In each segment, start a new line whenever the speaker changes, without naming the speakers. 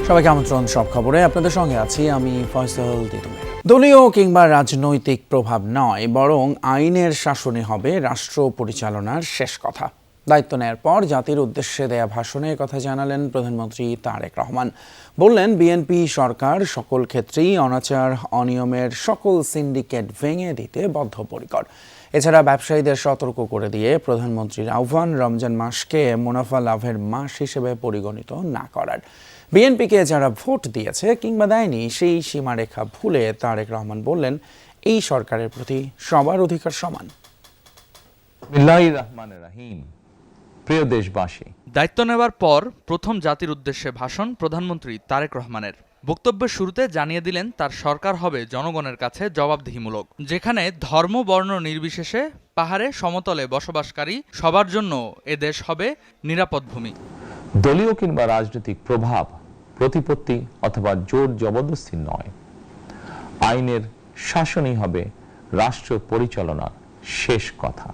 সবাইকে আমন্ত্রণ সব খবরে আপনাদের সঙ্গে আছি আমি ফয়সাল দিদুমে। দলীয় কিংবা রাজনৈতিক প্রভাব নয়, বরং আইনের শাসনই হবে রাষ্ট্র পরিচালনার শেষ কথা। দায়িত্ব নেয়ার পর জাতির উদ্দেশ্যে দেয়া ভাষণে কথা জানালেন প্রধানমন্ত্রী তারেক রহমান। বললেন, বিএনপি সরকার সকল ক্ষেত্রেই অনাচার অনিয়মের সকল সিন্ডিকেট ভেঙে দিতে বদ্ধপরিকর। এছাড়া ব্যবসায়ীদের সতর্ক করে দিয়ে প্রধানমন্ত্রীর আহ্বান, রমজান মাসকে মুনাফা লাভের মাস হিসেবে পরিগণিত না করার। বিএনপিকে যারা ভোট দিয়েছে কিংবা দেয়নি, সেই সীমারেখা ভুলে তারেক রহমান বললেন, এই সরকারের প্রতি সবার অধিকার সমান।
বিসমিল্লাহির রহমানির রহিম। প্রিয় দেশবাসী,
দায়িত্ব নেওয়ার পর প্রথম জাতির উদ্দেশ্যে ভাষণ প্রধানমন্ত্রী তারেক রহমানের। বক্তব্যের শুরুতে জানিয়ে দিলেন, তার সরকার হবে জনগণের কাছে জবাবদিহিমূলক, যেখানে ধর্ম বর্ণ নির্বিশেষে পাহাড়ে সমতলে বসবাসকারী সবার জন্য এ দেশ হবে নিরাপদ ভূমি।
দলীয় কিংবা রাজনৈতিক প্রভাব, প্রতিপত্তি অথবা জোর জবরদস্তি নয়, আইনের শাসনই হবে রাষ্ট্র পরিচালনার শেষ কথা।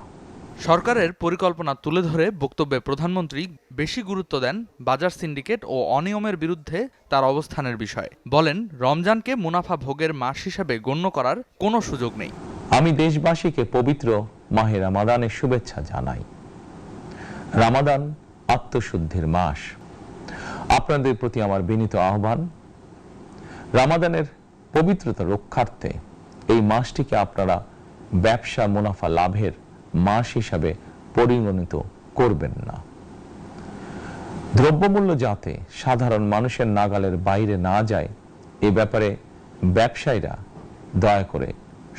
সরকারের পরিকল্পনা তুলে ধরে বক্তব্যে প্রধানমন্ত্রী বেশি গুরুত্ব দেন বাজার সিন্ডিকেট ও অনিয়মের বিরুদ্ধে তার অবস্থানের বিষয়ে। বলেন, রমজানকে মুনাফা ভোগের মাস হিসাবে গণ্য করার কোনো সুযোগ নেই।
আমি দেশবাসীকে পবিত্র মাহে রমাদানের শুভেচ্ছা জানাই। রমাদান আত্মশুদ্ধির মাস। আপনাদের প্রতি আমার বিনীত আহ্বান, রমাদানের পবিত্রতা রক্ষার্থে এই মাসটিকে আপনারা ব্যবসা মুনাফা লাভের মাস হিসাবে পরিগণিত করবেন না। দ্রব্যমূল্য যাতে সাধারণ মানুষের নাগালের বাইরে না যায়, এ ব্যাপারে ব্যবসায়ীরা দয়া করে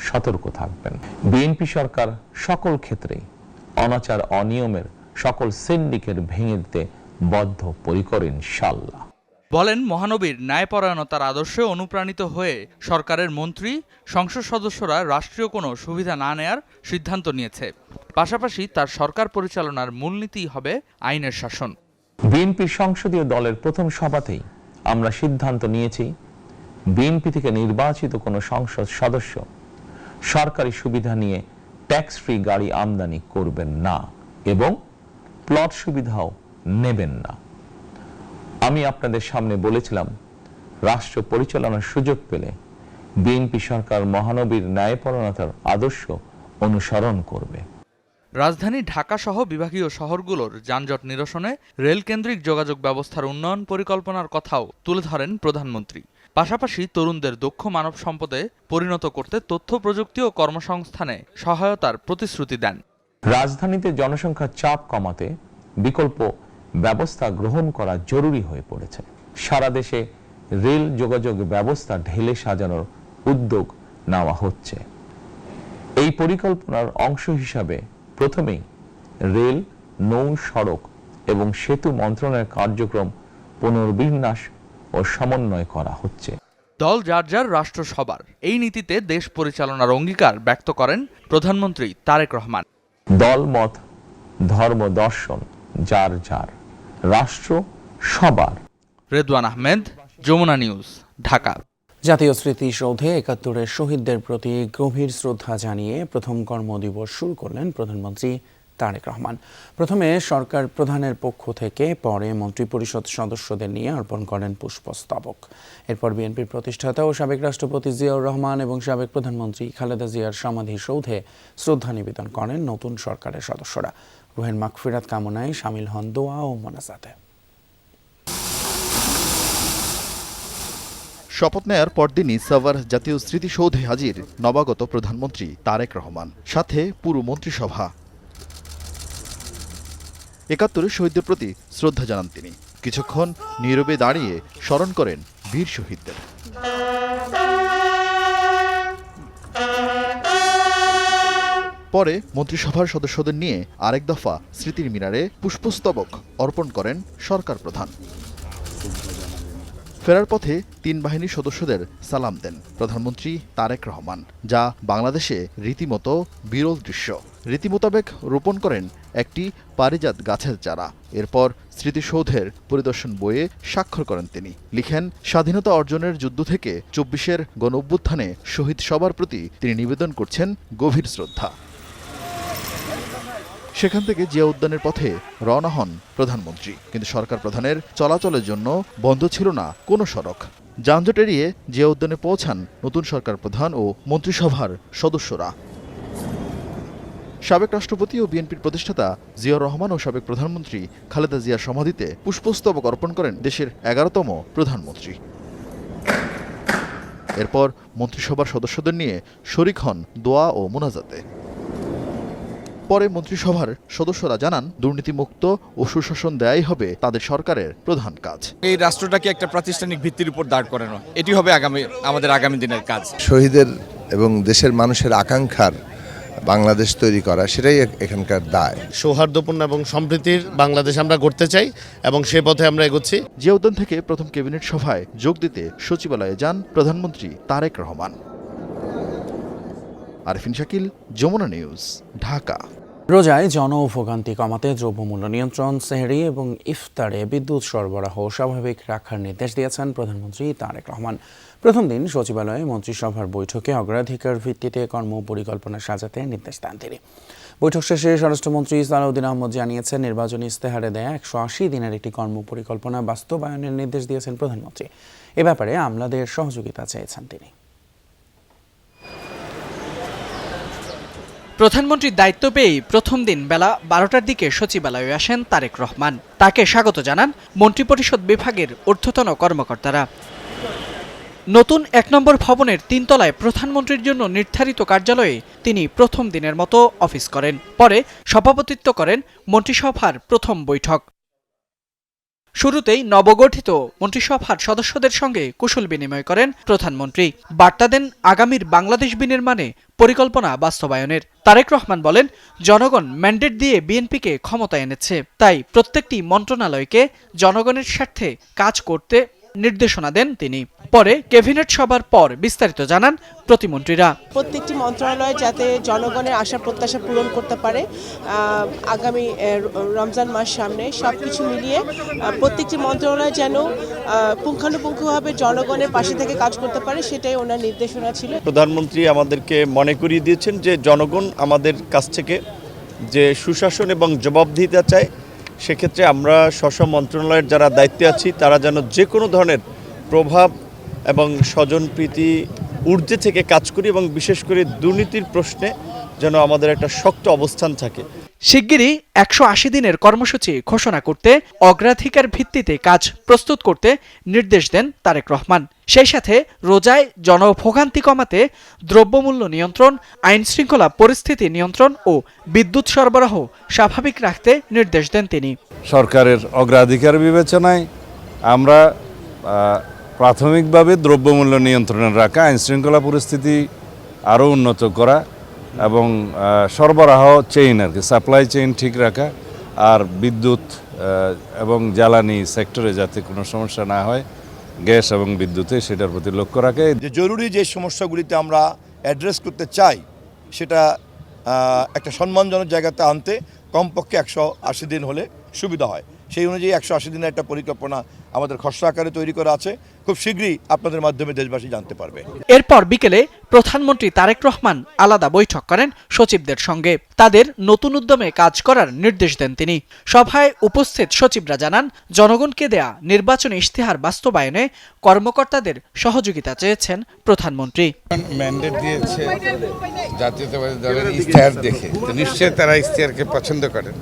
সতর্ক থাকবেন। বিএনপি সরকার সকল ক্ষেত্রে অনাচার অনিয়মের সকল সিন্ডিকেট ভেঙে দিতে বদ্ধপরিকর ইনশাআল্লাহ।
বলেন, মহানবীর ন্যায়পরায়ণতার আদর্শে অনুপ্রাণিত হয়ে সরকারের মন্ত্রী সংসদ সদস্যরা রাষ্ট্রীয় কোনো সুবিধা না নেয়ার সিদ্ধান্ত নিয়েছে। পাশাপাশি তার সরকার পরিচালনার মূলনীতি হবে আইনের শাসন।
বিএনপির সংসদীয় দলের প্রথম সভাতেই আমরা সিদ্ধান্ত নিয়েছি, বিএনপি থেকে নির্বাচিত কোনো সংসদ সদস্য সরকারি সুবিধা নিয়ে ট্যাক্স ফ্রি গাড়ি আমদানি করবেন না এবং প্লট সুবিধাও নেবেন না। আমি আপনাদের সামনে বলেছিলাম, রাষ্ট্র পরিচালনার সুযোগ পেলে বিএনপি সরকার মহানবীর ন্যায়পরায়ণতার আদর্শ অনুসরণ করবে।
রাজধানী ঢাকা সহ বিভাগীয় শহরগুলোর যানজট নিরসনে রেলকেন্দ্রিক যোগাযোগ ব্যবস্থার উন্নয়ন পরিকল্পনার কথাও তুলে ধরেন প্রধানমন্ত্রী। পাশাপাশি তরুণদের দক্ষ মানব সম্পদে পরিণত করতে তথ্য প্রযুক্তি ও কর্মসংস্থানে সহায়তার প্রতিশ্রুতি দেন।
রাজধানীতে জনসংখ্যার চাপ কমাতে বিকল্প ব্যবস্থা গ্রহণ করা জরুরি হয়ে পড়েছে। সারা দেশে রেল যোগাযোগ ব্যবস্থা ঢেলে সাজানোর উদ্যোগ নেওয়া হচ্ছে। এই পরিকল্পনার অংশ হিসাবে প্রথমেই রেল, নৌ, সড়ক এবং সেতু মন্ত্রণালয়ের কার্যক্রম পুনর্বিন্যাস ও সমন্বয় করা হচ্ছে।
দল যার যার, রাষ্ট্র সবার, এই নীতিতে দেশ পরিচালনার অঙ্গীকার ব্যক্ত করেন প্রধানমন্ত্রী তারেক রহমান।
দল মত ধর্ম দর্শন যার যার, রাষ্ট্র সবার।
রেদওয়ান আহমেদ, যমুনা নিউজ, ঢাকা।
জাতীয় স্মৃতিসৌধে ৭১-এর শহীদদের প্রতি গভীর শ্রদ্ধা জানিয়ে প্রথম কর্মদিবস শুরু করলেন প্রধানমন্ত্রী তারেক রহমান। প্রথমে সরকার প্রধানের পক্ষ থেকে, পরে মন্ত্রিপরিষদ সদস্যদের নিয়ে অর্পণ করেন পুষ্পস্তবক। এরপর বিএনপির প্রতিষ্ঠাতা ও সাবেক রাষ্ট্রপতি জিয়াউর রহমান এবং সাবেক প্রধানমন্ত্রী খালেদা জিয়ার সমাধিসৌধে শ্রদ্ধা নিবেদন করেন নতুন সরকারের সদস্যরা। রুহের মাগফিরাত কামনায় শামিল হন দোয়া ও মোনাজাতে।
শপথ নেয়ার পরদিনই সাভার জাতীয় স্মৃতিসৌধে হাজির নবাগত প্রধানমন্ত্রী তারেক রহমান, সাথে পুরো মন্ত্রিসভা। ৭১-এর শহীদদের প্রতি শ্রদ্ধা জানান তিনি। কিছুক্ষণ নীরবে দাঁড়িয়ে স্মরণ করেন বীর শহীদদের। পরে মন্ত্রিসভার সদস্যদের নিয়ে আরেক দফা স্মৃতির মিনারে পুষ্পস্তবক অর্পণ করেন সরকার প্রধান। ফেরার পথে ৩ বাহিনীর সদস্যদের সালাম দেন প্রধানমন্ত্রী তারেক রহমান, যা বাংলাদেশে রীতিমতো বিরল দৃশ্য। রীতি মোতাবেক রোপণ করেন একটি পারিজাত গাছের চারা। এরপর স্মৃতিসৌধের পরিদর্শন বইয়ে স্বাক্ষর করেন তিনি। লিখেন, স্বাধীনতা অর্জনের যুদ্ধ থেকে ২৪-এর গণঅভ্যুত্থানে শহীদ সবার প্রতি তিনি নিবেদন করছেন গভীর শ্রদ্ধা। সেখান থেকে জিয়া উদ্যানের পথে রওনা হন প্রধানমন্ত্রী। কিন্তু সরকার প্রধানের চলাচলের জন্য বন্ধ ছিল না কোনো সড়ক। যানজট এড়িয়ে জিয়া উদ্যানে পৌঁছান নতুন সরকার প্রধান ও মন্ত্রিসভার সদস্যরা। সাবেক রাষ্ট্রপতি ও বিএনপির প্রতিষ্ঠাতা জিয়াউর রহমান ও সাবেক প্রধানমন্ত্রী খালেদা জিয়ার সমাধিতে পুষ্পস্তবক অর্পণ করেন দেশের 11তম প্রধানমন্ত্রী। এরপর মন্ত্রিসভার সদস্যদের নিয়ে শরিক হন দোয়া ও মোনাজাতে। পরে মন্ত্রিসভার সদস্যরা জানান, দুর্নীতিমুক্ত ও সুশাসন দেয়াই হবে তাদের সরকারের প্রধান কাজ।
এই রাষ্ট্রটাকে একটা প্রাতিষ্ঠানিক ভিত্তির উপর দাঁড় করানো, এটি হবে আমাদের আগামী দিনের কাজ।
শহীদের এবং দেশের মানুষের আকাঙ্ক্ষার বাংলাদেশ তৈরি করা, সেটাই এখানকার দায়।
সৌহার্দ্যপূর্ণ এবং সম্প্রীতির বাংলাদেশ আমরা গড়তে চাই এবং সে পথে আমরা এগোচ্ছি।
জিয়া উদ্যান থেকে প্রথম ক্যাবিনেট সভায় যোগ দিতে সচিবালয়ে যান প্রধানমন্ত্রী তারেক রহমান। আরিফিন শাকিল, যমুনা নিউজ, ঢাকা।
রোজায় জনভোগান্তি কমাতে দ্রব্যমূল্য নিয়ন্ত্রণ, সেহরি এবং ইফতারে বিদ্যুৎ সরবরাহ স্বাভাবিক রাখার নির্দেশ দিয়েছেন প্রধানমন্ত্রী তারেক রহমান। প্রথম দিন সচিবালয়ে মন্ত্রিসভার বৈঠকে অগ্রাধিকার ভিত্তিতে কর্মপরিকল্পনা সাজাতে নির্দেশ দেন তিনি। বৈঠক শেষে স্বরাষ্ট্রমন্ত্রী সালাউদ্দিন আহমদ জানিয়েছেন, নির্বাচনী ইস্তেহারে দেয়া 180 দিনের একটি কর্মপরিকল্পনা বাস্তবায়নের নির্দেশ দিয়েছেন প্রধানমন্ত্রী। এ ব্যাপারে আমলাদের সহযোগিতা চেয়েছেন তিনি।
প্রধানমন্ত্রীর দায়িত্ব পেয়েই প্রথম দিন বেলা 12টার দিকে সচিবালয়ে আসেন তারেক রহমান। তাকে স্বাগত জানান মন্ত্রিপরিষদ বিভাগের ঊর্ধ্বতন কর্মকর্তারা। নতুন 1 নম্বর ভবনের 3 তলায় প্রধানমন্ত্রীর জন্য নির্ধারিত কার্যালয়ে তিনি প্রথম দিনের মতো অফিস করেন। পরে সভাপতিত্ব করেন মন্ত্রিসভার প্রথম বৈঠক। শুরুতেই নবগঠিত মন্ত্রিসভার সদস্যদের সঙ্গে কুশল বিনিময় করেন প্রধানমন্ত্রী। বার্তা দেন আগামীর বাংলাদেশ বিনির্মাণে পরিকল্পনা বাস্তবায়নের। তারেক রহমান বলেন, জনগণ ম্যান্ডেট দিয়ে বিএনপিকে ক্ষমতায় এনেছে, তাই প্রত্যেকটি মন্ত্রণালয়কে জনগণের স্বার্থে কাজ করতে নির্দেশনা দেন তিনি। পরে ক্যাবিনেট সভার পর বিস্তারিত জানান প্রতিমন্ত্রীরা।
প্রত্যেকটি মন্ত্রণালয় যাতে জনগণের আশা প্রত্যাশা পূরণ করতে পারে, আগামী রমজান মাস সামনে, সবকিছু মিলিয়ে প্রত্যেকটি মন্ত্রণালয় যেন পুঙ্খানুপুঙ্খভাবে জনগণের পাশে থেকে কাজ করতে পারে, সেটাই ওনার নির্দেশনা ছিল।
প্রধানমন্ত্রী আমাদেরকে মনে করিয়ে দিয়েছেন যে জনগণ আমাদের কাছ থেকে যে সুশাসন এবং জবাবদিহিতা চায়, সেক্ষেত্রে আমরা স্ব মন্ত্রণালয়ের যারা দায়িত্বে আছি তারা যেন যে কোনো ধরনের প্রভাব এবং স্বজনপ্রীতি ঊর্ধ্বে থেকে কাজ করি এবং বিশেষ করে দুর্নীতির প্রশ্নে যেন আমাদের একটা শক্ত অবস্থান থাকে।
শিগগিরই 180 দিনের কর্মসূচি ঘোষণা করতে অগ্রাধিকার ভিত্তিতে কাজ প্রস্তুত করতে নির্দেশ দেন তারেক রহমান। সেই সাথে রোজায় জনভোগান্তি কমাতে দ্রব্যমূল্য নিয়ন্ত্রণ, আইন শৃঙ্খলা পরিস্থিতি নিয়ন্ত্রণ ও বিদ্যুৎ সরবরাহ স্বাভাবিক রাখতে নির্দেশ দেন তিনি।
সরকারের অগ্রাধিকার বিবেচনায় আমরা প্রাথমিকভাবে দ্রব্যমূল্য নিয়ন্ত্রণে রাখা, আইন শৃঙ্খলা পরিস্থিতি আরও উন্নত করা এবং সরবরাহ চেইন আর কি, সাপ্লাই চেইন ঠিক রাখা, আর বিদ্যুৎ এবং জ্বালানি সেক্টরে যাতে কোনো সমস্যা না হয়, গ্যাস এবং বিদ্যুতে, সেটার প্রতি লক্ষ্য রাখে।
যে জরুরি যে সমস্যাগুলিতে আমরা অ্যাড্রেস করতে চাই, সেটা একটা সম্মানজনক জায়গাতে আনতে কমপক্ষে 180 দিন হলে সুবিধা হয়। সেই অনুযায়ী 180 দিনের একটা পরিকল্পনা আমাদের খসড়া আকারে তৈরি করা আছে, খুব শীঘ্রই আপনাদের মাধ্যমে দেশবাসী জানতে পারবে।
এরপর বিকেলে প্রধানমন্ত্রী তারেক রহমান আলাদা বৈঠক করেন সচিবদের সঙ্গে। তাদের নতুন উদ্যমে কাজ করার নির্দেশ দেন তিনি। সভায় উপস্থিত সচিবরা জানান, জনগণকে দেয়া নির্বাচনী ইশতেহার বাস্তবায়নে কর্মকর্তাদের সহযোগিতা চেয়েছেন প্রধানমন্ত্রী।
ম্যান্ডেট দিয়েছে জাতীয়তাবাদী দলের ইশতেহার দেখে, তো নিশ্চয়ই তারা ইশতেহারকে পছন্দ করেন।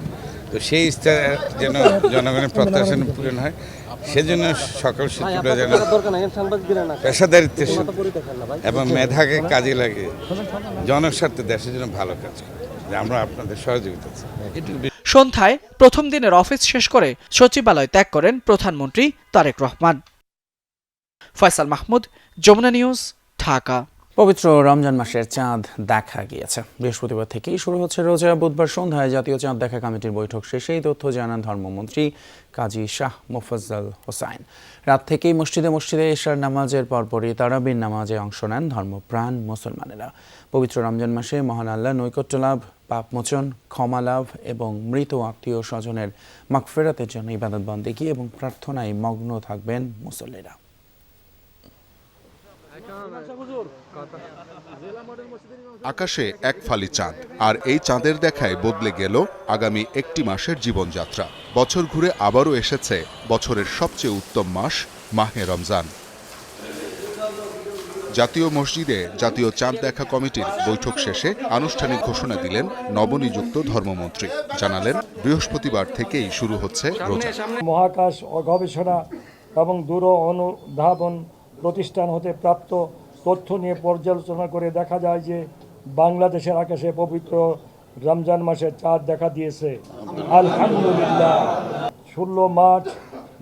তো সেই ইশতেহার যেন জনগণের প্রত্যাশা পূরণ হয়, সেজন্য সকল সচিবরা যেন পেশাদারিত্বের এবং মেধাকে কাজে লাগে জনস্বার্থে দেশের জন্য ভালো কাজ করে। আমরা আপনাদের সহযোগিতা চাই।
সন্ধ্যায় প্রথম দিনের অফিস শেষ করে সচিবালয় ত্যাগ করেন প্রধানমন্ত্রী তারেক রহমান। ফয়সাল মাহমুদ, যমুনা নিউজ, ঢাকা।
পবিত্র রমজান মাসের চাঁদ দেখা গিয়েছে। বৃহস্পতিবার থেকেই শুরু হচ্ছে রোজা। বুধবার সন্ধ্যায় জাতীয় চাঁদ দেখা কমিটির বৈঠক শেষে এই তথ্য জানান ধর্মমন্ত্রী কাজী শাহ মোফাজ্জল হোসাইন। রাত থেকেই মসজিদে মসজিদে এশার নামাজের পরপরই তারাবির নামাজে অংশ নেন ধর্মপ্রাণ মুসলমানেরা। পবিত্র রমজান মাসে মহান আল্লাহ নৈকট্য লাভ, পাপমোচন, ক্ষমা লাভ এবং মৃত আত্মীয় স্বজনের মাগফিরাতের জন্য ইবাদত বন্দেগী এবং প্রার্থনায় মগ্ন থাকবেন মুসল্লিরা।
আকাশে এক ফালি চাঁদ, আর এই চাঁদের দেখায় বদলে গেল আগামী একটি মাসের জীবনযাত্রা। বছর ঘুরে আবারও এসেছে বছরের সবচেয়ে উত্তম মাস মাহে রমজান। জাতীয় মসজিদে জাতীয় চাঁদ দেখা কমিটির বৈঠক শেষে আনুষ্ঠানিক ঘোষণা দিলেন নবনিযুক্ত ধর্মমন্ত্রী। জানালেন বৃহস্পতিবার থেকেই শুরু হচ্ছে রোজা।
মহাকাশ ও গবেষণা এবং দূর অনুধাবন প্রতিষ্ঠান হতে প্রাপ্ত তথ্য নিয়ে পর্যালোচনা করে দেখা যায় যে বাংলাদেশের আকাশে পবিত্র রমজান মাসের চাঁদ দেখা দিয়েছে। আলহামদুলিল্লাহ। 16 মার্চ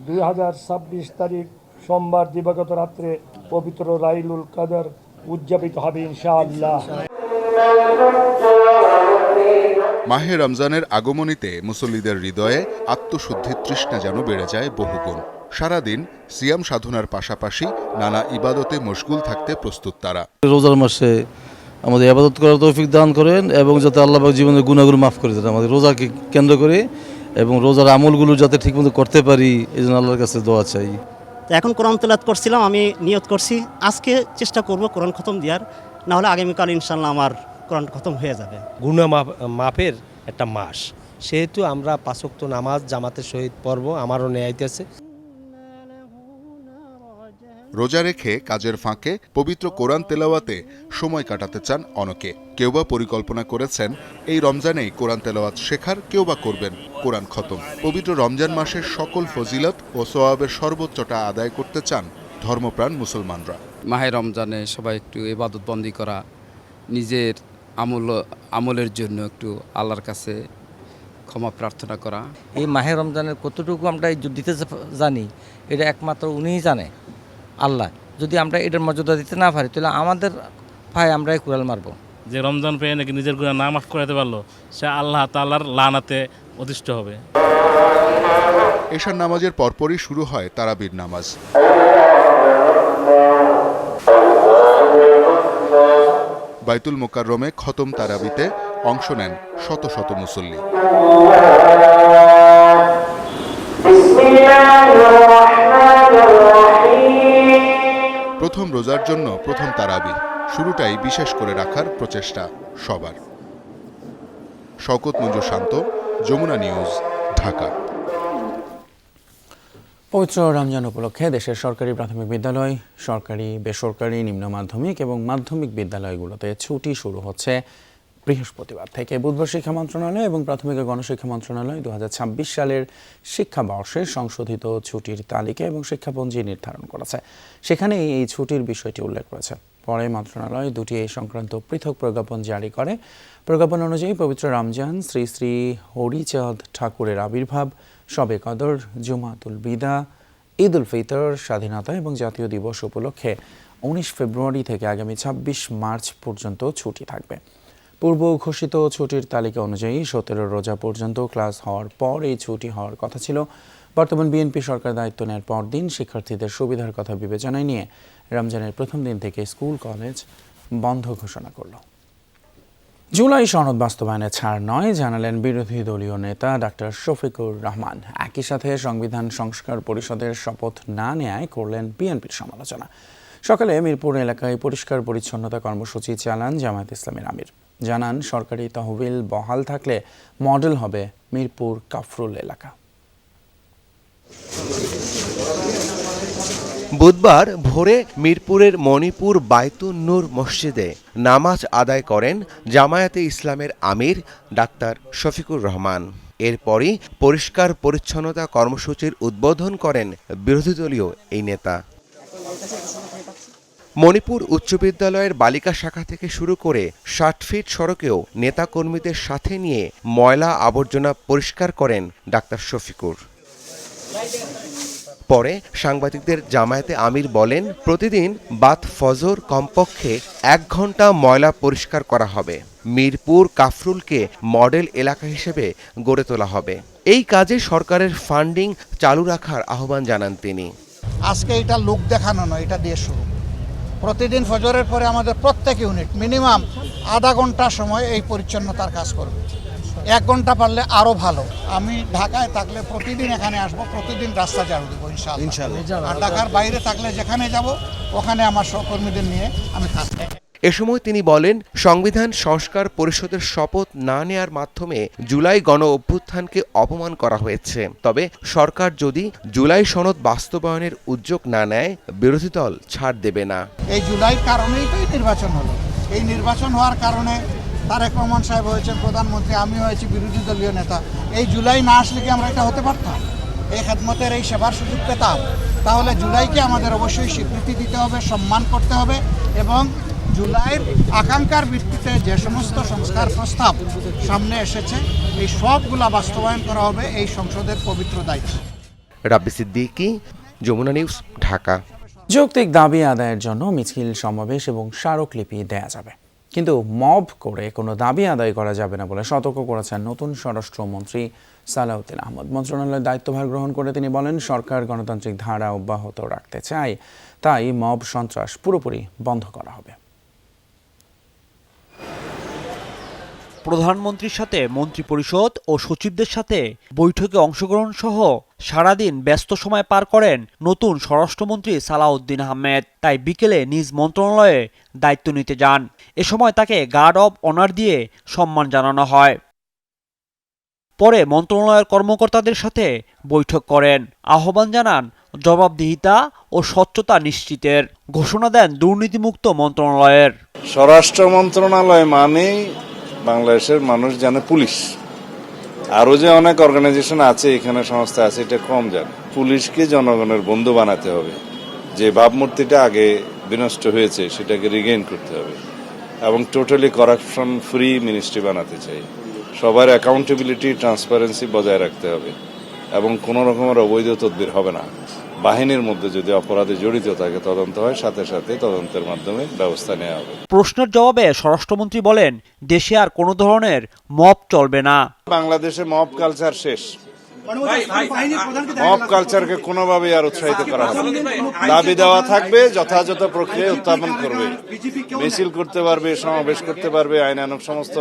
2026 তারিখ সোমবার দিবাগত রাত্রে পবিত্র লাইলুল কদর উদযাপিত হবে ইনশাআল্লাহ।
মাহে রমজানের আগমনীতে মুসল্লিদের হৃদয়ে আত্মশুদ্ধির তৃষ্ণা যেন বেড়ে যায় বহুগুণ। সারাদিন সিয়াম সাধনার পাশাপাশি নানা ইবাদতে মশগুল থাকতে প্রস্তুত তারা।
রোজার মাসে আমাদের ইবাদত করার তৌফিক দান করেন এবং যাতে আল্লাহ পাক জীবনের গুনাহগুলো মাফ করে দেন আমাদের রোজাকে কেন্দ্র করে, এবং রোজার আমলগুলো যাতে ঠিকমতো করতে পারি এই জন্য আল্লাহর কাছে দোয়া চাই।
এখন কোরআন তেলাওয়াত করছিলাম, আমি নিয়ত করছি আজকে চেষ্টা করব কোরআন খতম দেওয়ার, না হলে আগামীকাল ইনশাল্লাহ আমার কোরআন খতম হয়ে যাবে।
গুনাহ মাপের একটা মাস, সেহেতু আমরা 5 ওয়াক্ত নামাজ জামাতের সহিত পড়ব, আমারও নেয় আইতেছে।
রোজা রেখে কাজের ফাঁকে পবিত্র কোরআন তেলাওয়াতে সময় কাটাতে চান অনেকে। কেউ বা পরিকল্পনা করেছেন এই রমজানেই কোরআন তেলাওয়াত শেখার, কেউ বা করবেন কোরআন খতম। পবিত্র রমজান মাসের সকল ফজিলত ও সওয়াবের সর্বোচ্চটা আদায় করতে চান ধর্মপ্রাণ মুসলমানরা।
মাহে রমজানে সবাই একটু ইবাদত বন্দি করা, নিজের আমলের জন্য একটু আল্লাহর কাছে ক্ষমা প্রার্থনা করা।
এই মাহে রমজানের কতটুকু আমরা ইজ্জত দিতে জানি এটা একমাত্র উনিই জানে, আল্লাহ। যদি আমরা এটার মর্যাদা দিতে না পারি তাহলে আমাদের ভাই আমরাই কুড়াল মারবো।
যে রমজান পেয়ে নাকি নিজের গুনাহ না মাফ করাতে পারলো, সে আল্লাহ তাআলার লানাতে অধিষ্ঠ হবে।
এশার নামাজের পরপরই শুরু হয় তারাবির নামাজ। বাইতুল মোকাররমে খতম তারাবিতে অংশ নেন শত শত মুসল্লি। প্রথম রোজার জন্য প্রথম তারাবি, শুরুটাই বিশেষ করে রাখার প্রচেষ্টা সবার। শওকত মঞ্জুর শান্ত, যমুনা নিউজ, ঢাকা।
পবিত্র রমজান উপলক্ষে দেশের সরকারি প্রাথমিক বিদ্যালয়, সরকারি বেসরকারি নিম্ন মাধ্যমিক এবং মাধ্যমিক বিদ্যালয়গুলোতে ছুটি শুরু হচ্ছে বৃহস্পতিবার থেকে। বুধবার শিক্ষা মন্ত্রণালয় এবং প্রাথমিক ও গণশিক্ষা মন্ত্রণালয় 2026 সালের শিক্ষাবর্ষের সংশোধিত ছুটির তালিকা এবং শিক্ষাপঞ্জি নির্ধারণ করেছে। সেখানেই এই ছুটির বিষয়টি উল্লেখ করেছে। পরে মন্ত্রণালয় দুটি এই সংক্রান্ত পৃথক প্রজ্ঞাপন জারি করে। প্রজ্ঞাপন অনুযায়ী পবিত্র রমজান, শ্রী শ্রী হরিচাঁদ ঠাকুরের আবির্ভাব, শবে কদর, জুমাতুল বিদা, ঈদ উল ফিতর, স্বাধীনতা এবং জাতীয় দিবস উপলক্ষে 19 ফেব্রুয়ারি থেকে আগামী 26 মার্চ পর্যন্ত ছুটি থাকবে। পূর্ব ঘোষিত ছুটির তালিকা অনুযায়ী 17 রোজা পর্যন্ত ক্লাস হওয়ার পর এই ছুটি হওয়ার কথা ছিল। বর্তমান বিএনপি সরকার দায়িত্ব নেওয়ার পরদিন শিক্ষার্থীদের সুবিধার কথা বিবেচনায় নিয়ে রমজানের প্রথম দিন থেকে স্কুল কলেজ বন্ধ ঘোষণা করল। জুলাই সনদ বাস্তবায়নে ছাড় নয়, জানালেন বিরোধী দলীয় নেতা ডাক্তার শফিকুর রহমান। একই সাথে সংবিধান সংস্কার পরিষদের শপথ না নেয়ায় করলেন বিএনপির সমালোচনা। সকালে মিরপুর এলাকায় পরিষ্কার পরিচ্ছন্নতা কর্মসূচি চালান জামায়াত ইসলামীর আমির। জানান সরকারি তহবিল বহাল থাকলে মডেল হবে মিরপুর কাফরুল এলাকা।
বুধবার ভোরে মিরপুরের মণিপুর বায়তুন নূর মসজিদে নামাজ আদায় করেন জামায়াতে ইসলামের আমির ডাক্তার শফিকুর রহমান। এরপরই পরিষ্কার পরিচ্ছন্নতা কর্মসূচির উদ্বোধন করেন বিরোধী দলীয় এই নেতা। মণিপুর উচ্চ বিদ্যালয়ের বালিকা শাখা থেকে শুরু করে 60 ফিট সড়কেও নেতাকর্মীদের সাথে নিয়ে ময়লা আবর্জনা পরিষ্কার করেন ডাক্তার শফিকুর। পরে সাংবাদিকদের জামায়াতে আমির বলেন, প্রতিদিন বাদ ফজর কমপক্ষে 1 ঘন্টা ময়লা পরিষ্কার করা হবে। মিরপুর কাফরুলকে মডেল এলাকা হিসেবে গড়ে তোলা হবে। এই কাজে সরকারের ফান্ডিং চালু রাখার আহ্বান জানান তিনি।
আজকে এটা লোক দেখানো নয়, এটা দিয়ে শুরু। প্রতিদিন ফজরের পরে আমাদের প্রত্যেক ইউনিট মিনিমাম আধা ঘন্টা সময় এই পরিচ্ছন্নতার কাজ করবে। 1 ঘন্টা পারলে আরও ভালো। আমি ঢাকায় থাকলে প্রতিদিন এখানে আসবো, প্রতিদিন রাস্তা ঝাড়ু দেবো ইনশাআল্লাহ। আর ঢাকার বাইরে থাকলে যেখানে যাব ওখানে আমার সহকর্মীদের নিয়ে আমি কাজ করব।
এ সময় তিনি বলেন, সংবিধান সংস্কার পরিষদের শপথ না নেয়ার মাধ্যমে জুলাই গণ অভ্যুত্থানকে অপমান করা হয়েছে। তবে সরকার যদি জুলাই সনদ বাস্তবায়নের উদ্যোগ না নেয়, বিরোধী দল ছাড় দেবে না।
এই জুলাইয়ের কারণেই তো নির্বাচন হলো। এই নির্বাচন হওয়ার কারণে তারেক রহমান সাহেব হয়েছেন প্রধানমন্ত্রী, আমি হয়েছি বিরোধী দলীয় নেতা। এই জুলাই না আসলে কি আমরা এটা হতে পারতাম? এই খেদমতের এই সেবার সুযোগ পেতাম? তাহলে জুলাইকে আমাদের অবশ্যই স্বীকৃতি দিতে হবে, সম্মান করতে হবে এবং জুলাইয়ের আকাঙ্ক্ষার ভিত্তিতে যে সমস্ত সংস্কার প্রস্তাব সামনে এসেছে এই সবগুলা বাস্তবায়ন করা হবে এই সংসদের পবিত্র দায়িত্ব।
রাব্বি সিদ্দিকী, যমুনা নিউজ, ঢাকা।
যৌক্তিক দাবি আদায়ের জন্য মিছিল, সমাবেশ এবং স্মারকলিপি দেয়া যাবে, কিন্তু মব করে কোনো দাবি আদায় করা যাবে না বলে সতর্ক করেছেন নতুন স্বরাষ্ট্রমন্ত্রী সালাউদ্দিন আহমেদ। মন্ত্রণালয়ের দায়িত্বভার গ্রহণ করে তিনি বলেন, সরকার গণতান্ত্রিক ধারা অব্যাহত রাখতে চায়, তাই মব সন্ত্রাস পুরোপুরি বন্ধ করা হবে।
প্রধানমন্ত্রীর সাথে মন্ত্রিপরিষদ ও সচিবদের সাথে বৈঠকে অংশগ্রহণ সহ সারাদিন ব্যস্ত সময় পার করেন নতুন স্বরাষ্ট্রমন্ত্রী সালাউদ্দিন আহমেদ। তাই বিকেলে নিজ মন্ত্রণালয়ে দায়িত্ব নিতে যান। এ সময় তাকে গার্ড অব অনার দিয়ে সম্মান জানানো হয়। পরে মন্ত্রণালয়ের কর্মকর্তাদের সাথে বৈঠক করেন, আহ্বান জানান জবাবদিহিতা ও স্বচ্ছতা নিশ্চিতের। ঘোষণা দেন দুর্নীতিমুক্ত মন্ত্রণালয়ের।
স্বরাষ্ট্র মন্ত্রণালয় মানেই বাংলাদেশের মানুষ জানে পুলিশ। আরো যে অনেক অর্গানাইজেশন আছে, এখানে সংস্থা আছে, এটা কম জানে। পুলিশকে জনগণের বন্ধু বানাতে হবে। যে ভাবমূর্তিটা আগে বিনষ্ট হয়েছে সেটাকে রিগেইন করতে হবে এবং টোটালি করাপশন ফ্রি মিনিস্ট্রি বানাতে চাই। সবার অ্যাকাউন্টেবিলিটি, ট্রান্সপারেন্সি বজায় রাখতে হবে এবং কোনো রকমের অবৈধ তদবির হবে না। বাহিনীর মধ্যে যদি অপরাধে জড়িত থাকে তদন্ত হয়, সাথে সাথে তদন্তের মাধ্যমে ব্যবস্থা নেওয়া হবে।
প্রশ্নের জবাবে স্বরাষ্ট্রমন্ত্রী বলেন, দেশে আর কোনো ধরনের মব চলবে না।
বাংলাদেশে মব কালচার শেষ। মব কালচারকে কোনোভাবেই আর উৎসাহিত করা হবে না। দাবি দেওয়া থাকবে, যথাযথ প্রক্রিয়ায় উত্থাপন করবে, মিছিল করতে পারবে, সমাবেশ করতে পারবে, আইনানুগ সমস্ত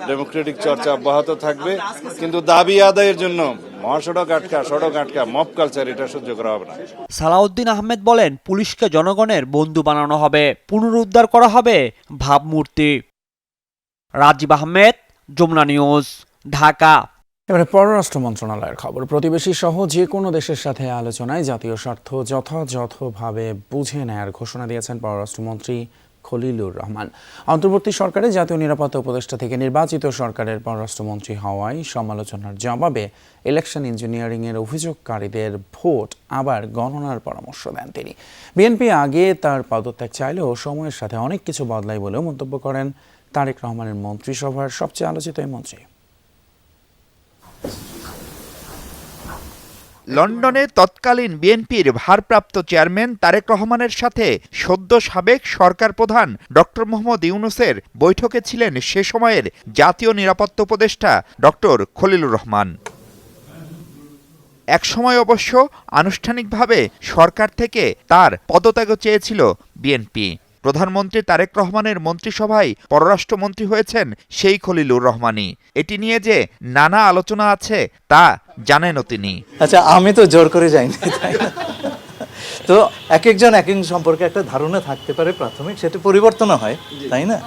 ডেমোক্রেটিক চর্চা অব্যাহত থাকবে, কিন্তু দাবি আদায়ের জন্য মহাসড়ক আটকা, সড়ক আটকা, মব কালচার, এটা সহ্য করা হবে না।
সালাউদ্দিন আহমেদ বলেন, পুলিশকে জনগণের বন্ধু বানানো হবে, পুনরুদ্ধার করা হবে ভাবমূর্তি। রাজীব আহমেদ, যমুনা নিউজ, ঢাকা।
এবারে পররাষ্ট্র মন্ত্রণালয়ের খবর। প্রতিবেশী সহ যে কোনো দেশের সাথে আলোচনায় জাতীয় স্বার্থ যথাযথভাবে বুঝে নেয়ার ঘোষণা দিয়েছেন পররাষ্ট্রমন্ত্রী খলিলুর রহমান। অন্তর্বর্তী সরকারে জাতীয় নিরাপত্তা উপদেষ্টা থেকে নির্বাচিত সরকারের পররাষ্ট্রমন্ত্রী হওয়ায় সমালোচনার জবাবে ইলেকশন ইঞ্জিনিয়ারিংয়ের অভিযোগকারীদের ভোট আবার গণনার পরামর্শ দেন তিনি। বিএনপি আগে তার পদত্যাগ চাইলেও সময়ের সাথে অনেক কিছু বদলায় বলেও মন্তব্য করেন তারেক রহমানের মন্ত্রিসভার সবচেয়ে আলোচিত এই মন্ত্রী।
লন্ডনে তৎকালীন বিএনপির ভারপ্রাপ্ত চেয়ারম্যান তারেক রহমানের সাথে সদ্য সাবেক সরকার প্রধান ডক্টর মোহাম্মদ ইউনূসের বৈঠকে ছিলেন সে সময়ের জাতীয় নিরাপত্তা উপদেষ্টা ডক্টর খলিলুর রহমান। একসময় অবশ্য আনুষ্ঠানিকভাবে সরকার থেকে তার পদত্যাগও চেয়েছিল বিএনপি। প্রধানমন্ত্রী তারেক রহমানের মন্ত্রিসভায় পররাষ্ট্রমন্ত্রী হয়েছেন সেই খলিলুর রহমানই। এটি নিয়ে যে নানা আলোচনা আছে তা জানেনও তিনি।
আচ্ছা, আমি তো জোর করে যাইনি, তাই না? তো এক একজন এক এক সম্পর্কে একটা ধারণা থাকতে পারে প্রাথমিক, সেটা পরিবর্তন হয়, তাই না?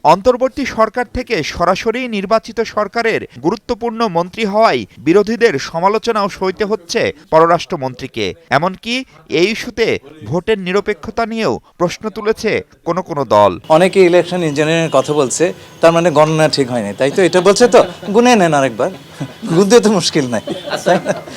অন্তর্বর্তী সরকার থেকে সরাসরি নির্বাচিত সরকারের গুরুত্বপূর্ণ মন্ত্রী হওয়ায় বিরোধীদের সমালোচনাও সইতে হচ্ছে পররাষ্ট্রমন্ত্রীকে। এমনকি এই ইস্যুতে ভোটের নিরপেক্ষতা নিয়েও প্রশ্ন তুলেছে কোনো কোনো দল।
অনেকে ইলেকশন ইঞ্জিনিয়ারিং কথা বলছে, তার মানে গণনা ঠিক হয়নি, তাই তো? এটা বলছে তো গুনে নেন আরেকবার, গুনতে তো মুশকিল নাই।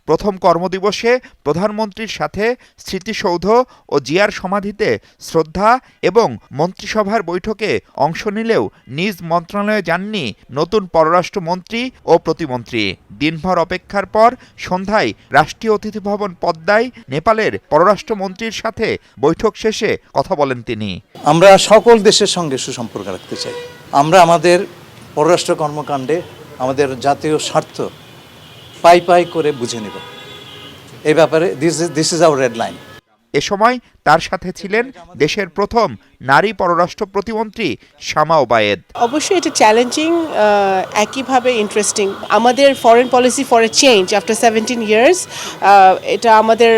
প্রথম কর্মদিবসে প্রধানমন্ত্রীর সাথে স্মৃতিসৌধ ও জিয়ার সমাধিতে শ্রদ্ধা এবং মন্ত্রিসভার বৈঠকে অংশ নিলেও নিজ মন্ত্রণালয়ে যাননি নতুন পররাষ্ট্রমন্ত্রী ও প্রতিমন্ত্রী। দিনভর অপেক্ষার পর সন্ধ্যায় রাষ্ট্রীয় অতিথি ভবন পদ্মায় নেপালের পররাষ্ট্রমন্ত্রীর সাথে বৈঠক শেষে কথা বলেন তিনি।
আমরা সকল দেশের সঙ্গে সুসম্পর্ক রাখতে চাই। আমরা আমাদের পররাষ্ট্র কর্মকাণ্ডে আমাদের জাতীয় স্বার্থ পাই পাই করে বুঝে নেব। এই ব্যাপারে this is our red line.
এ সময় তার সাথে ছিলেন দেশের প্রথম নারী পররাষ্ট্র প্রতিমন্ত্রী শামা ওবায়েদ।
অবশ্যই এটা চ্যালেঞ্জিং, একইভাবে ইন্টারেস্টিং। আমাদের foreign policy for a change after 17 years, এটা আমাদের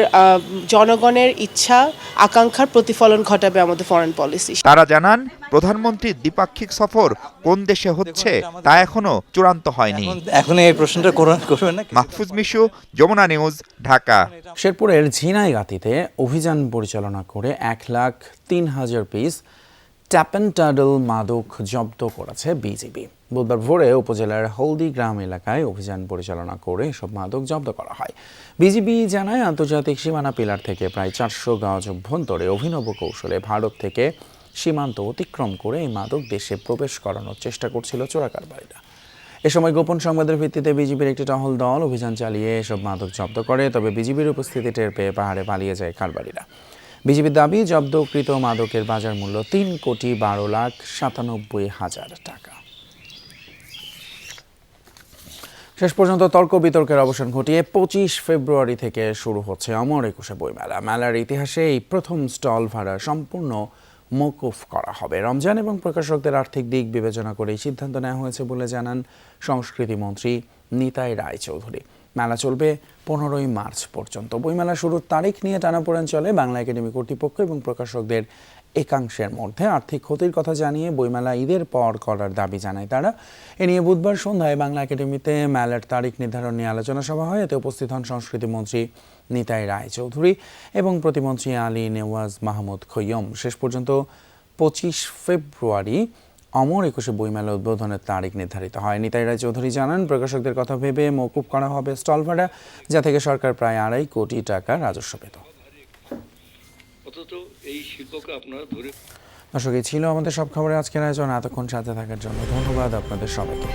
জনগণের ইচ্ছা আকাঙ্ক্ষার প্রতিফলন ঘটাবে আমাদের ফরেন পলিসি।
তারা জানান, প্রধানমন্ত্রীর দ্বিপাক্ষিক সফর কোন দেশে হচ্ছে তা এখনো চূড়ান্ত হয়নি।
এখন এই প্রশ্নটা করবেন না।
মাহফুজ মিশু, যমুনা নিউজ, ঢাকা।
শেরপুরের ঝিনাইগাতিতে অভিযান পরিচালনা করে 1,03,000 পিস ট্যাপেন্টাডল মাদক জব্দ করেছে বিজিবি। বুধবার ভোরে উপজেলার হলদিগ্রাম এলাকায় অভিযান পরিচালনা করে এসব মাদক জব্দ করা হয়। বিজিবি জানায়, আন্তর্জাতিক সীমানা পিলার থেকে প্রায় 400 গজ অভ্যন্তরে অভিনব কৌশলে ভারত থেকে সীমান্ত অতিক্রম করে এই মাদক দেশে প্রবেশ করানোর চেষ্টা করছিল চোরাকারবারিরা। এ সময় গোপন সংবাদের ভিত্তিতে বিজিবির একটি টহল দল অভিযান চালিয়ে এসব মাদক জব্দ করে। তবে বিজিবির উপস্থিতি টের পেয়ে পাহাড়ে পালিয়ে যায় কারবারিরা। বিজিবির দাবি, জব্দকৃত মাদকের বাজার মূল্য 3,12,97,000 টাকা। শেষ পর্যন্ত তর্ক বিতর্কের অবসান ঘটিয়ে 25 ফেব্রুয়ারি থেকে শুরু হচ্ছে অমর একুশে বইমেলা। মেলার ইতিহাসে এই প্রথম স্টল ভাড়া সম্পূর্ণ মওকুফ করা হবে। রমজান এবং প্রকাশকদের আর্থিক দিক বিবেচনা করে এই সিদ্ধান্ত নেওয়া হয়েছে বলে জানান সংস্কৃতি মন্ত্রী নিতাই রায়চৌধুরী। মেলা চলবে 15ই মার্চ পর্যন্ত। বইমেলা শুরুর তারিখ নিয়ে টানাপোড়েন চলে বাংলা একাডেমি কর্তৃপক্ষ এবং প্রকাশকদের একাংশের মধ্যে। আর্থিক ক্ষতির কথা জানিয়ে বইমেলা ঈদের পর করার দাবি জানায় তারা। এ নিয়ে বুধবার সন্ধ্যায় বাংলা একাডেমিতে মেলার তারিখ নির্ধারণ নিয়ে আলোচনা সভা হয়। এতে উপস্থিত হন সংস্কৃতি মন্ত্রী নিতাই রায়চৌধুরী এবং প্রতিমন্ত্রী আলী নেওয়াজ মাহমুদ খৈয়ম। শেষ পর্যন্ত 25 ফেব্রুয়ারি অমর একুশে বইমেলা উদ্বোধনের তারিখ নির্ধারিত হয়। নিতাই রায়চৌধুরী জানান, প্রকাশকদের কথা ভেবে মওকুফ করা হবে স্টল ভাড়া, যা থেকে সরকার প্রায় 2.5 কোটি টাকা রাজস্ব পেত। দর্শক, এই ছিল আমাদের সব খবরে আজকের আয়োজন। এতক্ষণ সাথে থাকার জন্য ধন্যবাদ আপনাদের সবাইকে।